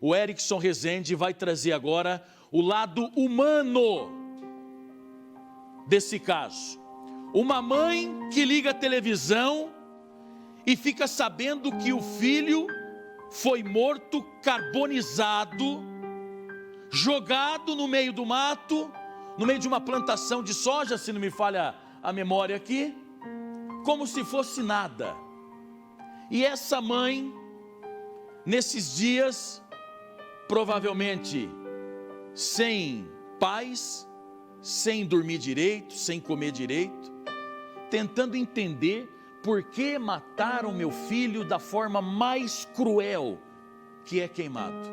o Erickson Rezende vai trazer agora o lado humano desse caso. Uma mãe que liga a televisão e fica sabendo que o filho foi morto, carbonizado, jogado no meio do mato, no meio de uma plantação de soja, se não me falha a memória aqui, como se fosse nada. E essa mãe, nesses dias, provavelmente sem paz, sem dormir direito, sem comer direito, tentando entender por que mataram meu filho da forma mais cruel, que é queimado.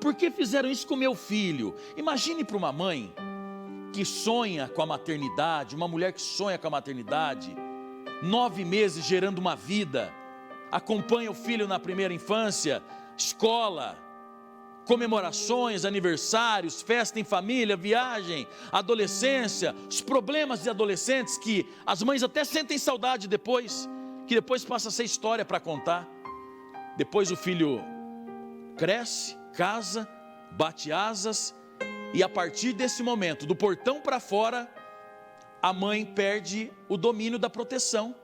Por que fizeram isso com meu filho? Imagine para uma mãe que sonha com a maternidade, uma mulher que sonha com a maternidade, 9 meses gerando uma vida, acompanha o filho na primeira infância, escola, comemorações, aniversários, festa em família, viagem, adolescência, os problemas de adolescentes que as mães até sentem saudade depois, que depois passa a ser história para contar. Depois o filho cresce, casa, bate asas, e a partir desse momento, do portão para fora, a mãe perde o domínio da proteção.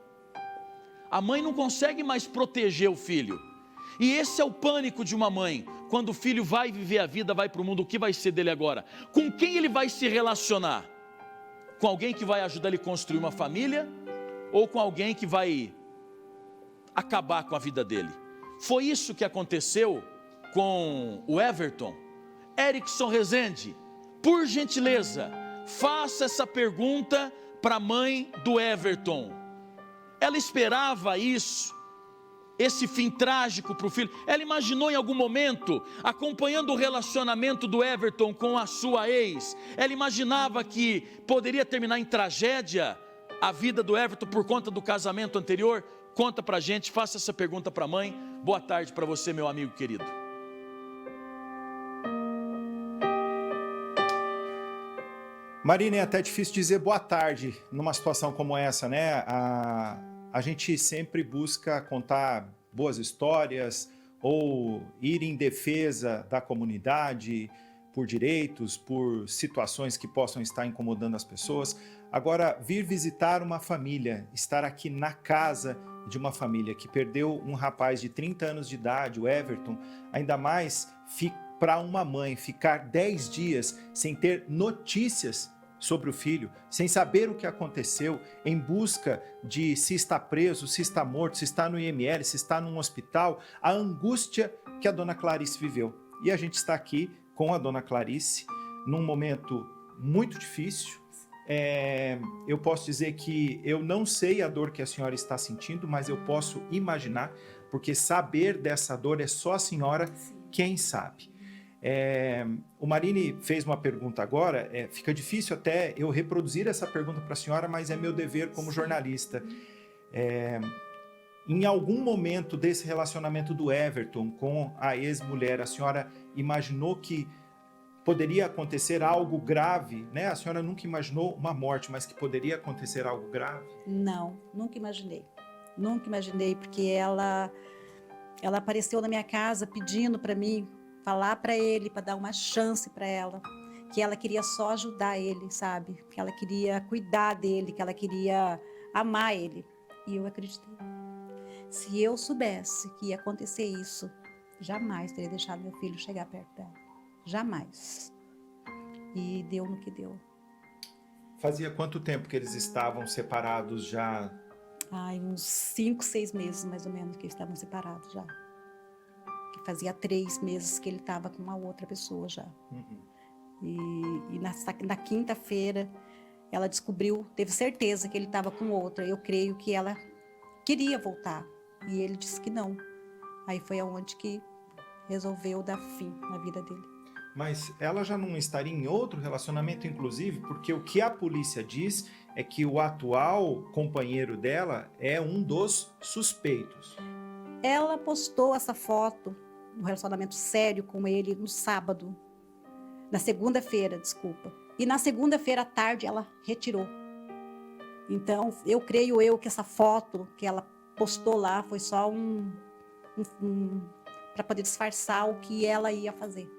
A mãe não consegue mais proteger o filho. E esse é o pânico de uma mãe, quando o filho vai viver a vida, vai para o mundo, o que vai ser dele agora? Com quem ele vai se relacionar? Com alguém que vai ajudar ele a construir uma família? Ou com alguém que vai acabar com a vida dele? Foi isso que aconteceu com o Everton. Erickson Rezende, por gentileza, faça essa pergunta para a mãe do Everton. Ela esperava isso, esse fim trágico para o filho? Ela imaginou em algum momento, acompanhando o relacionamento do Everton com a sua ex, ela imaginava que poderia terminar em tragédia a vida do Everton por conta do casamento anterior? Conta para a gente, faça essa pergunta para a mãe. Boa tarde para você, meu amigo querido. Marina, é até difícil dizer boa tarde numa situação como essa, né? A gente sempre busca contar boas histórias ou ir em defesa da comunidade por direitos, por situações que possam estar incomodando as pessoas. Agora, vir visitar uma família, estar aqui na casa de uma família que perdeu um rapaz de 30 anos de idade, o Everton, ainda mais para uma mãe ficar 10 dias sem ter notícias sobre o filho, sem saber o que aconteceu, em busca de se está preso, se está morto, se está no IML, se está num hospital, a angústia que a dona Clarice viveu. E a gente está aqui com a dona Clarice num momento muito difícil. Eu posso dizer que eu não sei a dor que a senhora está sentindo, mas eu posso imaginar, porque saber dessa dor é só a senhora quem sabe. O Marine fez uma pergunta agora, fica difícil até eu reproduzir essa pergunta para a senhora, mas é meu dever como jornalista. Em algum momento desse relacionamento do Everton com a ex-mulher, a senhora imaginou que poderia acontecer algo grave, né? A senhora nunca imaginou uma morte, mas que poderia acontecer algo grave? Não, nunca imaginei. Nunca imaginei, porque ela apareceu na minha casa pedindo para mim falar para ele, para dar uma chance para ela, que ela queria só ajudar ele, sabe? Que ela queria cuidar dele, que ela queria amar ele. E eu acreditei. Se eu soubesse que ia acontecer isso, jamais teria deixado meu filho chegar perto dela. Jamais. E deu no que deu. Fazia quanto tempo que eles estavam separados já? Uns 5, 6 meses, mais ou menos, que eles estavam separados já. Que fazia 3 meses que ele estava com uma outra pessoa já. E na quinta-feira, ela descobriu, teve certeza que ele estava com outra. Eu creio que ela queria voltar. E ele disse que não. Aí foi aonde que resolveu dar fim na vida dele. Mas ela já não estaria em outro relacionamento, inclusive, porque o que a polícia diz é que o atual companheiro dela é um dos suspeitos. Ela postou essa foto, um relacionamento sério com ele, no sábado. Na segunda-feira, desculpa. E na segunda-feira à tarde ela retirou. Então, eu creio que essa foto que ela postou lá foi só para poder disfarçar o que ela ia fazer.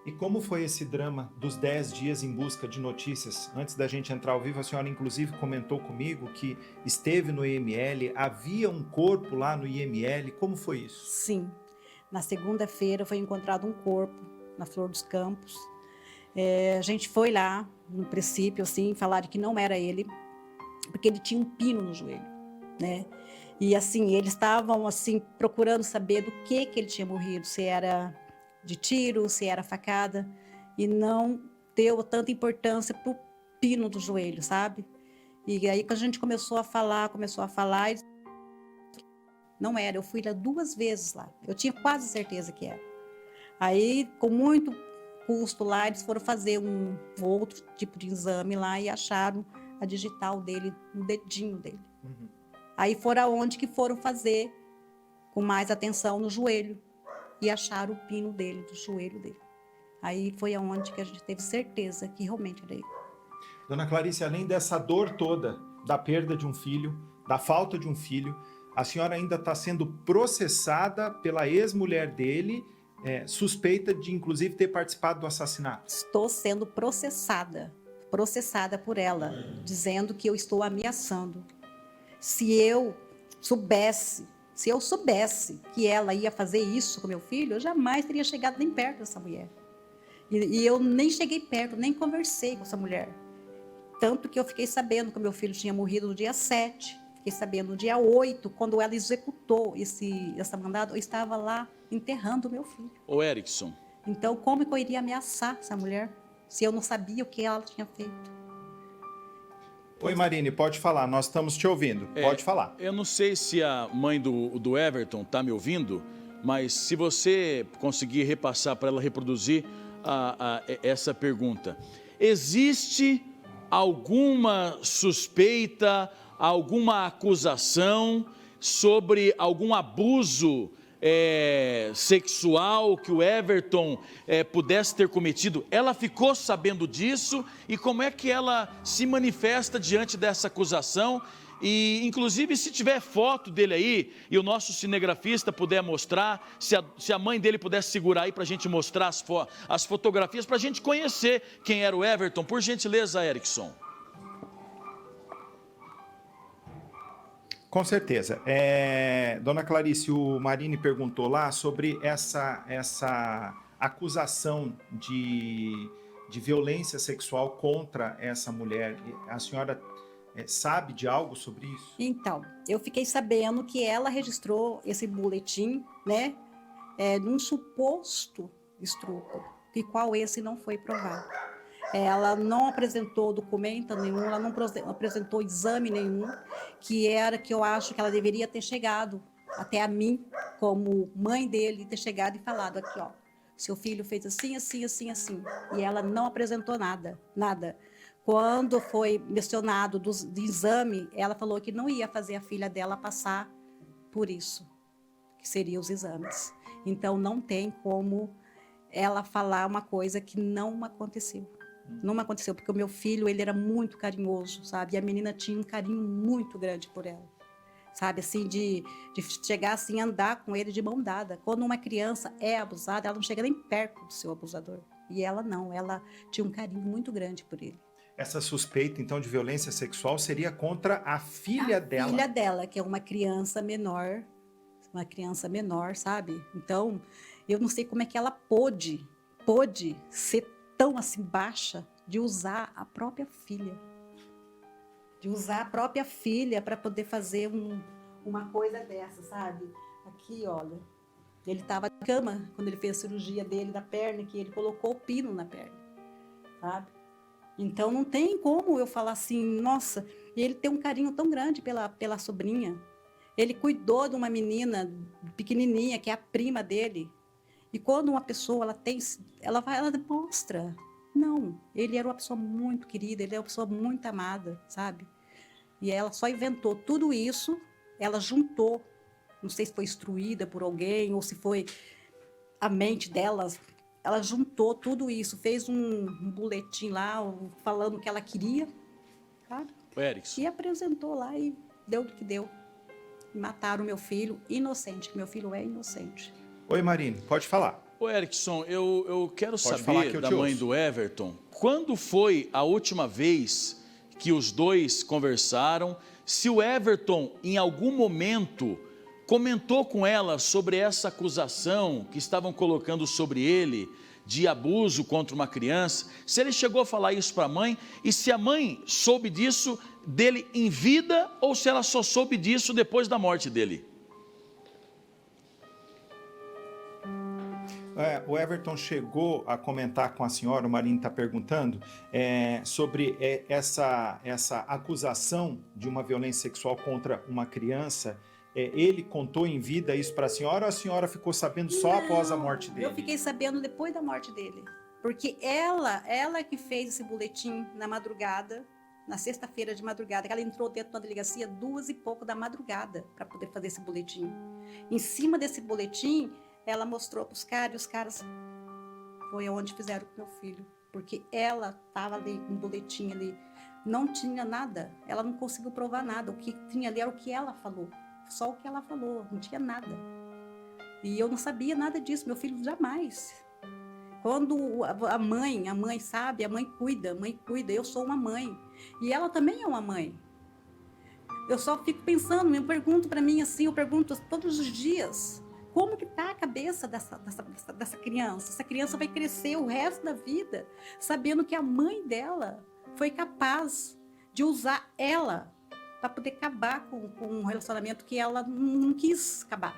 E como foi esse drama dos 10 dias em busca de notícias? Antes da gente entrar ao vivo, a senhora inclusive comentou comigo que esteve no IML, havia um corpo lá no IML, como foi isso? Sim, na segunda-feira foi encontrado um corpo na Flor dos Campos. A gente foi lá, no princípio, assim, falaram que não era ele, porque ele tinha um pino no joelho, né? E assim, eles estavam assim procurando saber do que ele tinha morrido, se era de tiro, se era facada, e não deu tanta importância pro pino do joelho, sabe? E aí quando a gente começou a falar, não era, eu fui lá 2 vezes lá, eu tinha quase certeza que era. Aí, com muito custo lá, eles foram fazer um outro tipo de exame lá e acharam a digital dele, no dedinho dele. Uhum. Aí foram aonde que foram fazer com mais atenção no joelho e acharam o pino dele, do joelho dele. Aí foi aonde que a gente teve certeza que realmente era ele. Dona Clarice, além dessa dor toda, da perda de um filho, da falta de um filho, a senhora ainda está sendo processada pela ex-mulher dele, suspeita de inclusive ter participado do assassinato. Estou sendo processada por ela, dizendo que eu estou ameaçando. Se eu soubesse que ela ia fazer isso com meu filho, eu jamais teria chegado nem perto dessa mulher. E eu nem cheguei perto, nem conversei com essa mulher. Tanto que eu fiquei sabendo que meu filho tinha morrido no dia 7, fiquei sabendo no dia 8, quando ela executou essa mandado, eu estava lá enterrando o meu filho. Ô Erickson, Então, como que eu iria ameaçar essa mulher, se eu não sabia o que ela tinha feito? Oi, Marine, pode falar, nós estamos te ouvindo, pode falar. eu não sei se a mãe do Everton está me ouvindo, mas se você conseguir repassar para ela reproduzir essa pergunta. Existe alguma suspeita, alguma acusação sobre algum abuso sexual que o Everton pudesse ter cometido? Ela ficou sabendo disso e como é que ela se manifesta diante dessa acusação? E inclusive se tiver foto dele aí e o nosso cinegrafista puder mostrar, se a mãe dele puder segurar aí para a gente mostrar as fotografias, para a gente conhecer quem era o Everton, por gentileza, Erickson. Com certeza. Dona Clarice, o Marine perguntou lá sobre essa acusação de violência sexual contra essa mulher. A senhora sabe de algo sobre isso? Então, eu fiquei sabendo que ela registrou esse boletim, né, num suposto estupro, e qual esse não foi provado. Ela não apresentou documento nenhum, ela não apresentou exame nenhum, que eu acho que ela deveria ter chegado até a mim, como mãe dele, ter chegado e falado aqui, ó, seu filho fez assim, assim, assim, assim, e ela não apresentou nada. Quando foi mencionado do exame, ela falou que não ia fazer a filha dela passar por isso, que seriam os exames. Então, não tem como ela falar uma coisa que não aconteceu. Não aconteceu, porque o meu filho, ele era muito carinhoso, sabe? E a menina tinha um carinho muito grande por ela, sabe? Assim, de chegar assim, andar com ele de mão dada. Quando uma criança é abusada, ela não chega nem perto do seu abusador. E ela não, ela tinha um carinho muito grande por ele. Essa suspeita, então, de violência sexual seria contra a filha dela? A filha dela, que é uma criança menor, sabe? Então, eu não sei como é que ela pôde ser tão assim baixa de usar a própria filha. Para poder fazer uma coisa dessa, sabe? Aqui, olha, ele estava na cama quando ele fez a cirurgia dele da perna, que ele colocou o pino na perna, sabe? Então não tem como eu falar assim, nossa, e ele tem um carinho tão grande pela sobrinha. Ele cuidou de uma menina pequenininha, que é a prima dele. E quando uma pessoa, ela demonstra. Não, ele era uma pessoa muito querida, ele era uma pessoa muito amada, sabe? E ela só inventou tudo isso, ela juntou, não sei se foi instruída por alguém ou se foi a mente dela, ela juntou tudo isso, fez um boletim lá, falando o que ela queria, sabe? Erickson. E apresentou lá e deu o que deu. Mataram meu filho inocente, que meu filho é inocente. Oi, Marine, pode falar. Ô Erickson, eu quero Pode falar que saber eu da te mãe ouço. do Everton, quando foi a última vez que os dois conversaram, se o Everton, em algum momento, comentou com ela sobre essa acusação que estavam colocando sobre ele, de abuso contra uma criança, se ele chegou a falar isso para a mãe, e se a mãe soube disso dele em vida, ou se ela só soube disso depois da morte dele. O Everton chegou a comentar com a senhora, o Marine está perguntando, sobre essa acusação de uma violência sexual contra uma criança. Ele contou em vida isso para a senhora, ou a senhora ficou sabendo só após a morte dele? Eu fiquei sabendo depois da morte dele. Porque ela que fez esse boletim na madrugada, na sexta-feira de madrugada, que ela entrou dentro da delegacia 2h pouco da madrugada para poder fazer esse boletim. Em cima desse boletim, ela mostrou para os caras, e os caras foi onde fizeram com meu filho. Porque ela estava ali com um boletim ali, não tinha nada, ela não conseguiu provar nada. O que tinha ali era o que ela falou. Só o que ela falou, não tinha nada. E eu não sabia nada disso, meu filho jamais. Quando a mãe sabe, a mãe cuida, eu sou uma mãe. E ela também é uma mãe. Eu só fico pensando, eu pergunto para mim assim, eu pergunto todos os dias, como que tá a cabeça dessa criança? Essa criança vai crescer o resto da vida sabendo que a mãe dela foi capaz de usar ela para poder acabar com um relacionamento que ela não quis acabar.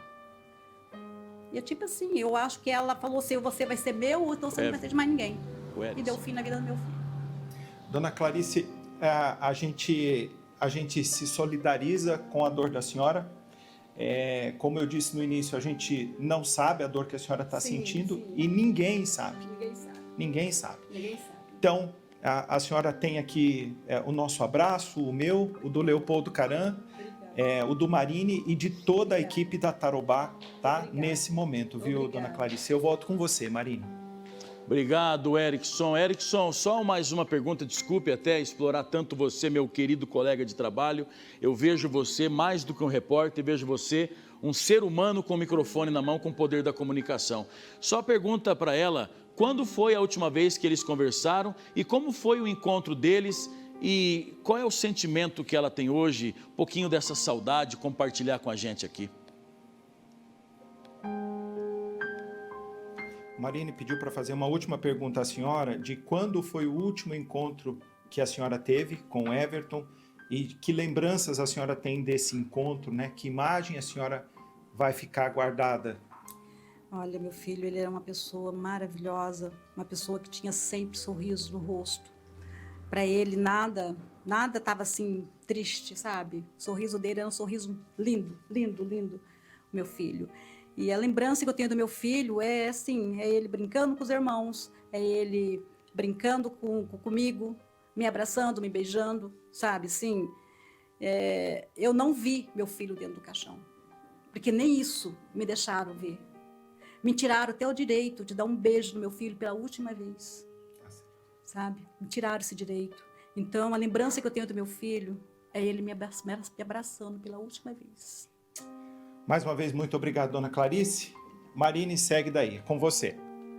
E é tipo assim, eu acho que ela falou assim, você vai ser meu, então você não vai ser de mais ninguém. E deu fim na vida do meu filho. Dona Clarice, a gente se solidariza com a dor da senhora. Como eu disse no início, a gente não sabe a dor que a senhora está sentindo, sim. E ninguém sabe. Ninguém sabe. Então, a senhora tem aqui o nosso abraço, o meu, o do Leopoldo Caran, o do Marine e de toda a equipe da Tarobá, tá? Nesse momento, viu, Dona Clarice? Eu volto com você, Marine. Obrigado, Erickson. Erickson, só mais uma pergunta, desculpe até explorar tanto você, meu querido colega de trabalho. Eu vejo você mais do que um repórter, vejo você um ser humano com o microfone na mão, com o poder da comunicação. Só pergunta para ela, quando foi a última vez que eles conversaram e como foi o encontro deles e qual é o sentimento que ela tem hoje, um pouquinho dessa saudade, compartilhar com a gente aqui. Marine pediu para fazer uma última pergunta à senhora de quando foi o último encontro que a senhora teve com o Everton e que lembranças a senhora tem desse encontro, né? Que imagem a senhora vai ficar guardada? Olha, meu filho, ele era uma pessoa maravilhosa, uma pessoa que tinha sempre sorriso no rosto. Para ele nada estava assim triste, sabe? O sorriso dele era um sorriso lindo, meu filho. E a lembrança que eu tenho do meu filho é assim, é ele brincando com os irmãos, é ele brincando comigo, me abraçando, me beijando, sabe? Assim, eu não vi meu filho dentro do caixão, porque nem isso me deixaram ver. Me tiraram até o direito de dar um beijo no meu filho pela última vez, sabe? Me tiraram esse direito. Então, a lembrança que eu tenho do meu filho é ele me abraçando pela última vez. Mais uma vez, muito obrigado, Dona Clarice. Marine, segue daí, com você.